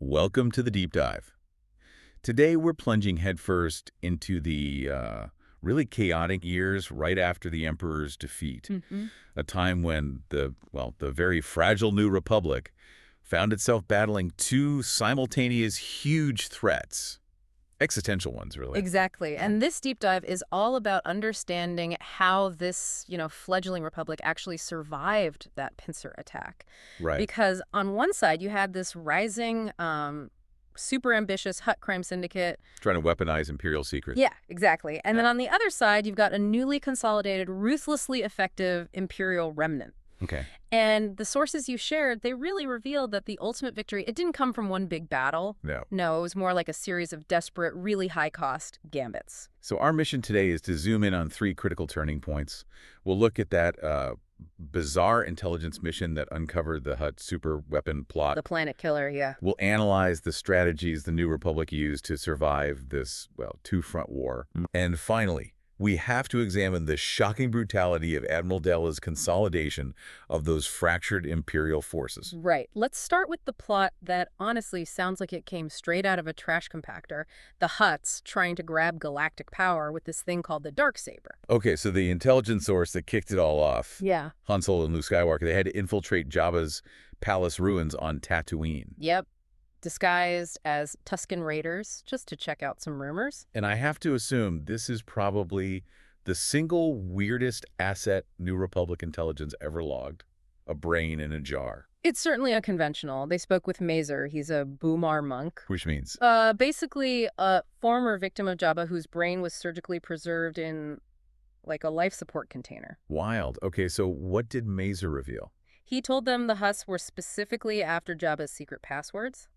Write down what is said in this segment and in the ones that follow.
Welcome to the deep dive. Today we're plunging headfirst into the really chaotic years right after the Emperor's defeat, a time when the very fragile New Republic found itself battling two simultaneous huge threats, existential ones, really. Exactly. And this deep dive is all about understanding how this, fledgling republic actually survived that pincer attack. Right. Because on one side, you had this rising, super ambitious Hutt crime syndicate. Trying to weaponize Imperial secrets. Yeah, exactly. And then on the other side, you've got a newly consolidated, ruthlessly effective Imperial remnant. Okay. And the sources you shared, they really revealed that the ultimate victory, it didn't come from one big battle. No. No, it was more like a series of desperate, really high-cost gambits. So our mission today is to zoom in on three critical turning points. We'll look at that bizarre intelligence mission that uncovered the Hutt superweapon plot. The planet killer, yeah. We'll analyze the strategies the New Republic used to survive this, two-front war. And finally, we have to examine the shocking brutality of Admiral Della's consolidation of those fractured Imperial forces. Right. Let's start with the plot that honestly sounds like it came straight out of a trash compactor. The Hutts trying to grab galactic power with this thing called the Darksaber. Okay, so the intelligence source that kicked it all off, Yeah. Han Solo and Luke Skywalker, they had to infiltrate Jabba's palace ruins on Tatooine. Yep. Disguised as Tusken Raiders, just to check out some rumors. And I have to assume this is probably the single weirdest asset New Republic intelligence ever logged. A brain in a jar. It's certainly unconventional. They spoke with Mazer. He's a Boomar monk. Which means? Basically a former victim of Jabba whose brain was surgically preserved in, like, a life support container. Wild. Okay, so what did Mazer reveal? He told them the Hutts were specifically after Jabba's secret passwords.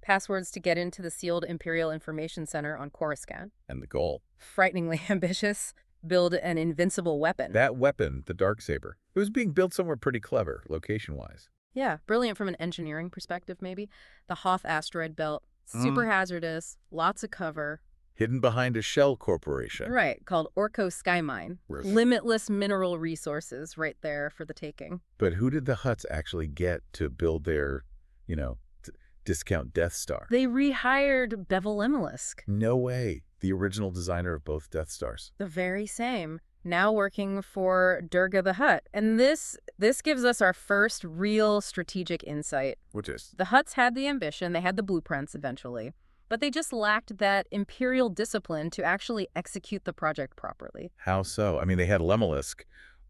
Passwords to get into the sealed Imperial Information Center on Coruscant. And the goal? Frighteningly ambitious. Build an invincible weapon. That weapon, the Darksaber, it was being built somewhere pretty clever, location-wise. Yeah, brilliant from an engineering perspective, maybe. The Hoth asteroid belt, super hazardous, lots of cover. Hidden behind a shell corporation. Right, called Orko Skymine. Limitless mineral resources right there for the taking. But who did the Hutts actually get to build their, discount Death Star? They rehired Bevel Imalisk. No way. The original designer of both Death Stars. The very same. Now working for Durga the Hutt. And this gives us our first real strategic insight. Which is? The Hutts had the ambition, they had the blueprints eventually, but they just lacked that Imperial discipline to actually execute the project properly. How so? I mean, they had Lemelisk,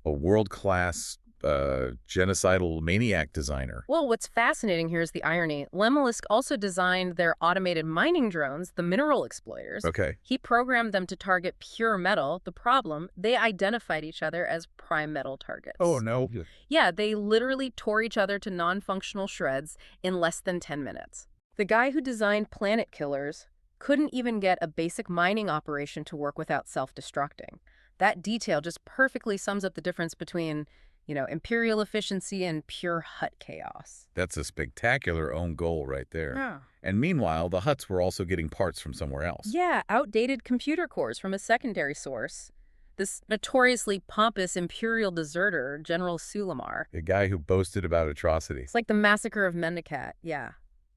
a world-class genocidal maniac designer. Well, what's fascinating here is the irony. Lemelisk also designed their automated mining drones, the mineral exploiters. Okay. He programmed them to target pure metal. The problem, they identified each other as prime metal targets. Oh, no. Yeah, they literally tore each other to non-functional shreds in less than 10 minutes. The guy who designed planet killers couldn't even get a basic mining operation to work without self-destructing. That detail just perfectly sums up the difference between Imperial efficiency and pure Hutt chaos. That's a spectacular own goal right there. Yeah. And meanwhile, the Hutts were also getting parts from somewhere else. Yeah, outdated computer cores from a secondary source. This notoriously pompous Imperial deserter, General Sulamar. A guy who boasted about atrocities. It's like the massacre of Mendicat, yeah.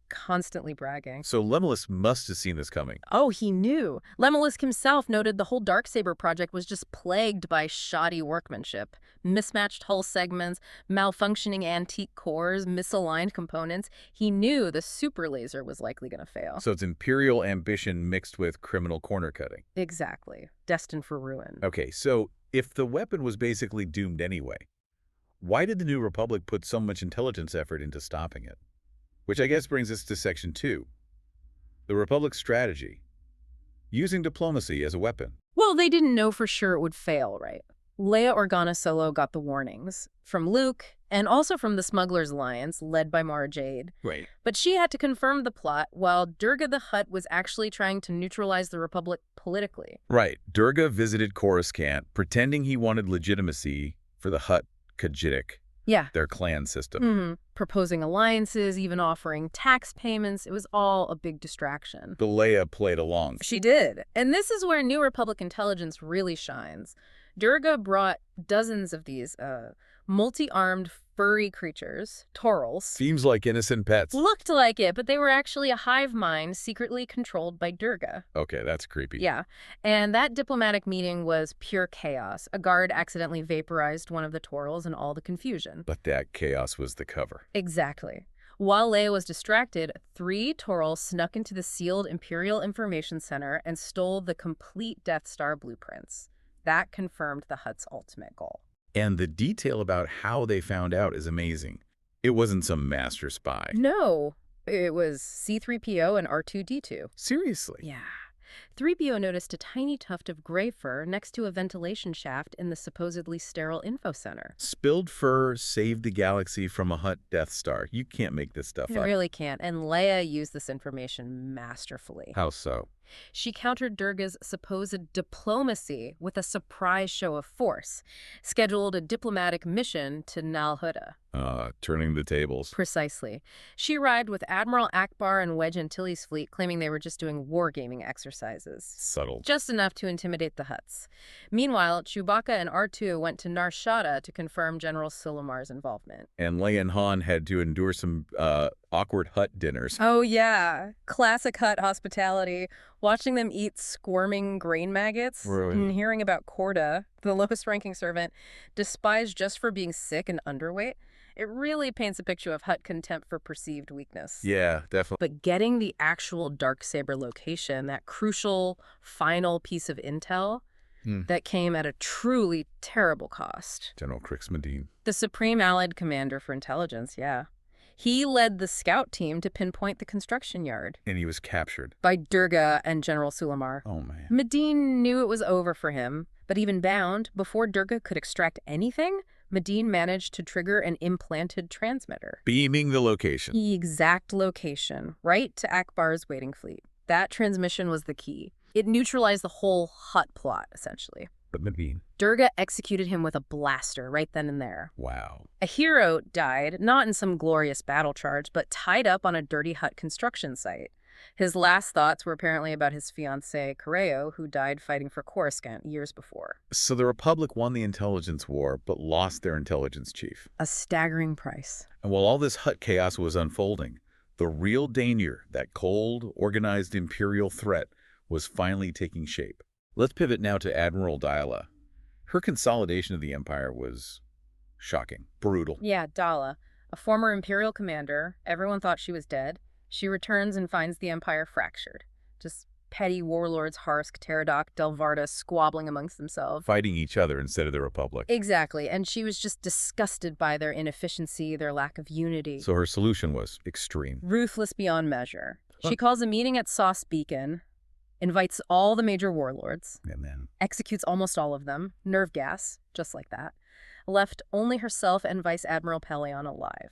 Constantly bragging. So Lemelisk must have seen this coming. Oh, he knew. Lemelisk himself noted the whole Darksaber project was just plagued by shoddy workmanship. Mismatched hull segments, malfunctioning antique cores, misaligned components. He knew the super laser was likely going to fail. So it's Imperial ambition mixed with criminal corner cutting. Exactly. Destined for ruin. Okay, so if the weapon was basically doomed anyway, why did the New Republic put so much intelligence effort into stopping it? Which I guess brings us to Section 2. The Republic's strategy. Using diplomacy as a weapon. Well, they didn't know for sure it would fail, right? Leia Organa Solo got the warnings. From Luke, and also from the Smugglers' Alliance, led by Mara Jade. Right. But she had to confirm the plot, while Durga the Hutt was actually trying to neutralize the Republic politically. Right. Durga visited Coruscant, pretending he wanted legitimacy for the Hutt Khajiitic. Yeah. Their clan system. Proposing alliances, even offering tax payments. It was all a big distraction. But Leia played along. She did. And this is where New Republic intelligence really shines. Durga brought dozens of these multi-armed furry creatures, Torals. Seems like innocent pets. Looked like it, but they were actually a hive mind secretly controlled by Durga. Okay, that's creepy. Yeah, and that diplomatic meeting was pure chaos. A guard accidentally vaporized one of the Torals and all the confusion. But that chaos was the cover. Exactly. While Leia was distracted, 3 Torals snuck into the sealed Imperial Information Center and stole the complete Death Star blueprints. That confirmed the Hutt's ultimate goal. And the detail about how they found out is amazing. It wasn't some master spy. No, it was C-3PO and R2-D2. Seriously? Yeah. 3PO noticed a tiny tuft of gray fur next to a ventilation shaft in the supposedly sterile info center. Spilled fur saved the galaxy from a Hutt Death Star. You can't make this stuff You up. really can't. And Leia used this information masterfully. How so? She countered Durga's supposed diplomacy with a surprise show of force, scheduled a diplomatic mission to Nal Hutta. Turning the tables. Precisely. She arrived with Admiral Akbar and Wedge Antilles' fleet, claiming they were just doing wargaming exercises. Subtle. Just enough to intimidate the Hutts. Meanwhile, Chewbacca and R2 went to Nar Shaddaa to confirm General Silomar's involvement. And Leia and Han had to endure some awkward Hutt dinners. Oh, yeah. Classic Hutt hospitality. Watching them eat squirming grain maggots and hearing about Corda, the lowest-ranking servant, despised just for being sick and underweight. It really paints a picture of Hutt contempt for perceived weakness. Yeah, definitely. But getting the actual Darksaber location, that crucial final piece of intel, that came at a truly terrible cost. General Kriegsmadine. The Supreme Allied Commander for Intelligence, yeah. He led the scout team to pinpoint the construction yard. And he was captured. By Durga and General Sulamar. Oh, man. Medine knew it was over for him, but even bound, before Durga could extract anything, Medine managed to trigger an implanted transmitter. Beaming the location. The exact location, right to Akbar's waiting fleet. That transmission was the key. It neutralized the whole Hutt plot, essentially. But Medine. Durga executed him with a blaster right then and there. Wow. A hero died, not in some glorious battle charge, but tied up on a dirty Hutt construction site. His last thoughts were apparently about his fiancée, Correo, who died fighting for Coruscant years before. So the Republic won the intelligence war, but lost their intelligence chief. A staggering price. And while all this Hutt chaos was unfolding, the real danger, that cold, organized Imperial threat, was finally taking shape. Let's pivot now to Admiral Daila. Her consolidation of the Empire was shocking, brutal. Yeah, Daila, a former Imperial commander. Everyone thought she was dead. She returns and finds the Empire fractured. Just petty warlords Harsk, Teradok, Delvarda squabbling amongst themselves. Fighting each other instead of the Republic. Exactly, and she was just disgusted by their inefficiency, their lack of unity. So her solution was extreme. Ruthless beyond measure. She calls a meeting at Sauce Beacon, invites all the major warlords, And then executes almost all of them, nerve gas, just like that, left only herself and Vice Admiral Pelion alive.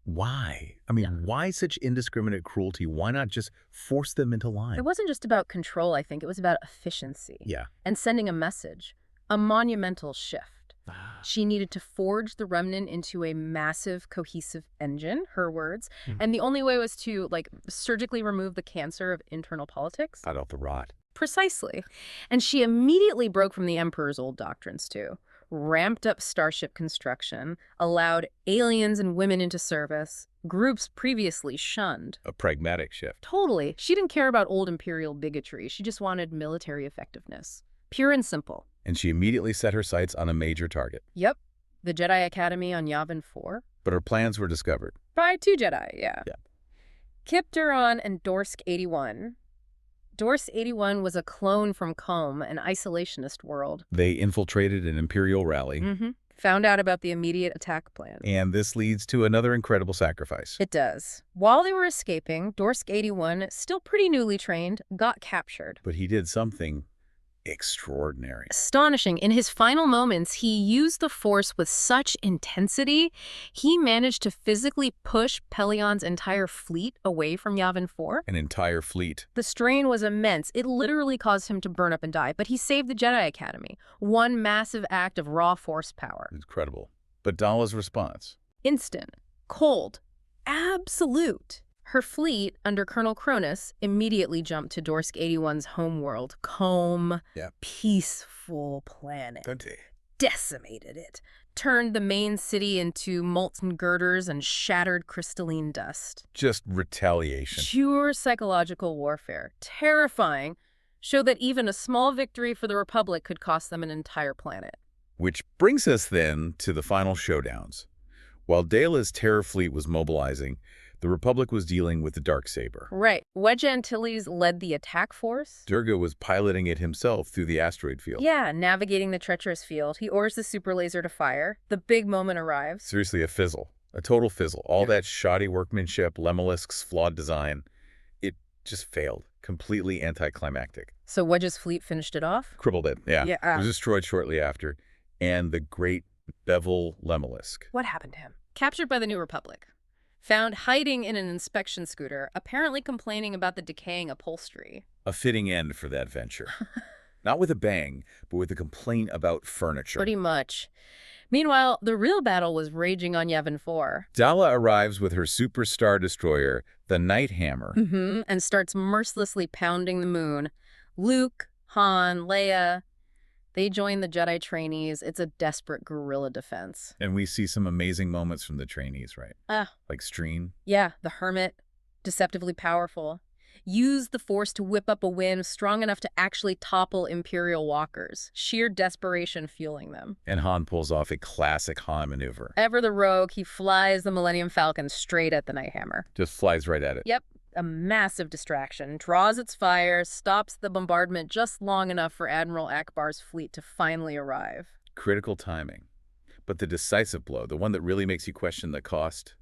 why? I mean, why such indiscriminate cruelty? Why not just force them into line? It wasn't just about control, I think. It was about efficiency. Yeah. And sending a message, a monumental shift. She needed to forge the remnant into a massive, cohesive engine, her words. And the only way was to, surgically remove the cancer of internal politics. Cut out the rot. Precisely. And she immediately broke from the Emperor's old doctrines, too. Ramped up starship construction, allowed aliens and women into service, groups previously shunned. A pragmatic shift. Totally. She didn't care about old imperial bigotry. She just wanted military effectiveness. Pure and simple. And she immediately set her sights on a major target. Yep. The Jedi Academy on Yavin 4. But her plans were discovered. By 2 Jedi, yeah. Yeah. Kip Duron and Dorsk 81. Dorsk 81 was a clone from Qom, an isolationist world. They infiltrated an Imperial rally. Found out about the immediate attack plan. And this leads to another incredible sacrifice. It does. While they were escaping, Dorsk 81, still pretty newly trained, got captured. But he did something extraordinary. Astonishing. In his final moments, he used the Force with such intensity, he managed to physically push Pelion's entire fleet away from Yavin 4. An entire fleet. The strain was immense. It literally caused him to burn up and die, but he saved the Jedi Academy. One massive act of raw Force power. Incredible. But Dala's response? Instant. Cold. Absolute. Her fleet, under Colonel Cronus, immediately jumped to Dorsk 81's homeworld, Qom, peaceful planet. Decimated it. turned the main city into molten girders and shattered crystalline dust. Just retaliation. Pure psychological warfare. Terrifying. Showed that even a small victory for the Republic could cost them an entire planet. Which brings us then to the final showdowns. While Dela's terror fleet was mobilizing, the Republic was dealing with the Darksaber. Right. Wedge Antilles led the attack force. Durga was piloting it himself through the asteroid field. Yeah, navigating the treacherous field. He orders the super laser to fire. The big moment arrives. Seriously, a fizzle. A total fizzle. All that shoddy workmanship, Lemelisk's flawed design, it just failed. Completely anticlimactic. So Wedge's fleet finished it off? Crippled it, yeah. Yeah. It was destroyed shortly after. And the great Bevel Lemelisk. What happened to him? Captured by the New Republic. Found hiding in an inspection scooter, apparently complaining about the decaying upholstery. A fitting end for that venture. Not with a bang, but with a complaint about furniture. Pretty much. Meanwhile, the real battle was raging on Yavin 4. Dala arrives with her superstar destroyer, the Night Hammer. And starts mercilessly pounding the moon. Luke, Han, Leia, they join the Jedi trainees. It's a desperate guerrilla defense. And we see some amazing moments from the trainees, right? Like Streen. Yeah, the Hermit, deceptively powerful. Used the Force to whip up a wind strong enough to actually topple Imperial walkers. Sheer desperation fueling them. And Han pulls off a classic Han maneuver. Ever the rogue, he flies the Millennium Falcon straight at the Night Hammer. Just flies right at it. Yep. A massive distraction, draws its fire, stops the bombardment just long enough for Admiral Akbar's fleet to finally arrive. Critical timing. But the decisive blow, the one that really makes you question the cost,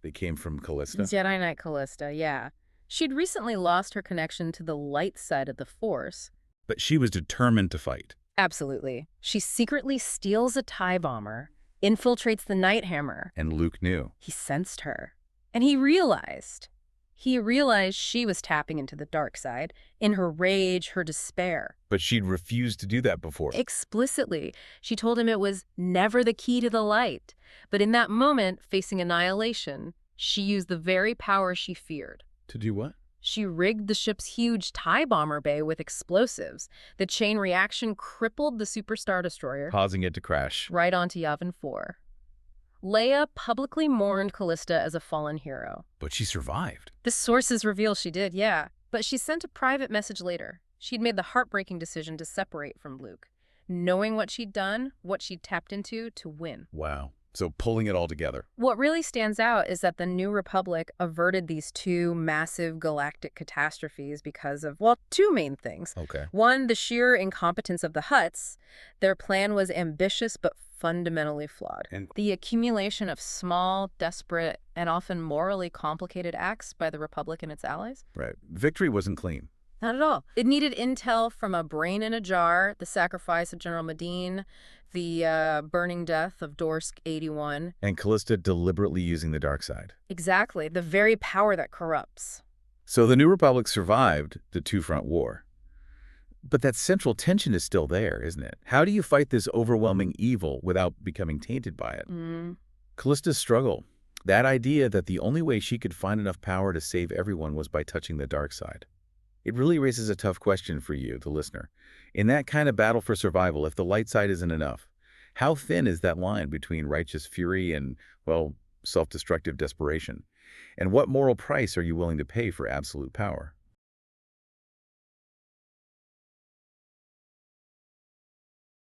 they came from Callista. Jedi Knight Callista, yeah. She'd recently lost her connection to the light side of the Force. But she was determined to fight. Absolutely. She secretly steals a TIE bomber, infiltrates the Night Hammer. And Luke knew. He sensed her. And he realized she was tapping into the dark side, in her rage, her despair. But she'd refused to do that before. Explicitly, she told him it was never the key to the light. But in that moment, facing annihilation, she used the very power she feared. To do what? She rigged the ship's huge TIE bomber bay with explosives. The chain reaction crippled the Super Star Destroyer, causing it to crash right onto Yavin 4. Leia publicly mourned Callista as a fallen hero. But she survived. The sources reveal she did, yeah. But she sent a private message later. She'd made the heartbreaking decision to separate from Luke, knowing what she'd done, what she'd tapped into to win. Wow. So pulling it all together. What really stands out is that the New Republic averted these two massive galactic catastrophes because of, well, two main things. Okay. One, the sheer incompetence of the Hutts. Their plan was ambitious but fundamentally flawed. And the accumulation of small, desperate, and often morally complicated acts by the Republic and its allies. Right. Victory wasn't clean. Not at all. It needed intel from a brain in a jar, the sacrifice of General Medine, the burning death of Dorsk 81. And Callista deliberately using the dark side. Exactly. The very power that corrupts. So the New Republic survived the two-front war. But that central tension is still there, isn't it? How do you fight this overwhelming evil without becoming tainted by it? Callista's struggle. That idea that the only way she could find enough power to save everyone was by touching the dark side. It really raises a tough question for you, the listener. In that kind of battle for survival, if the light side isn't enough, how thin is that line between righteous fury and, well, self-destructive desperation? And what moral price are you willing to pay for absolute power?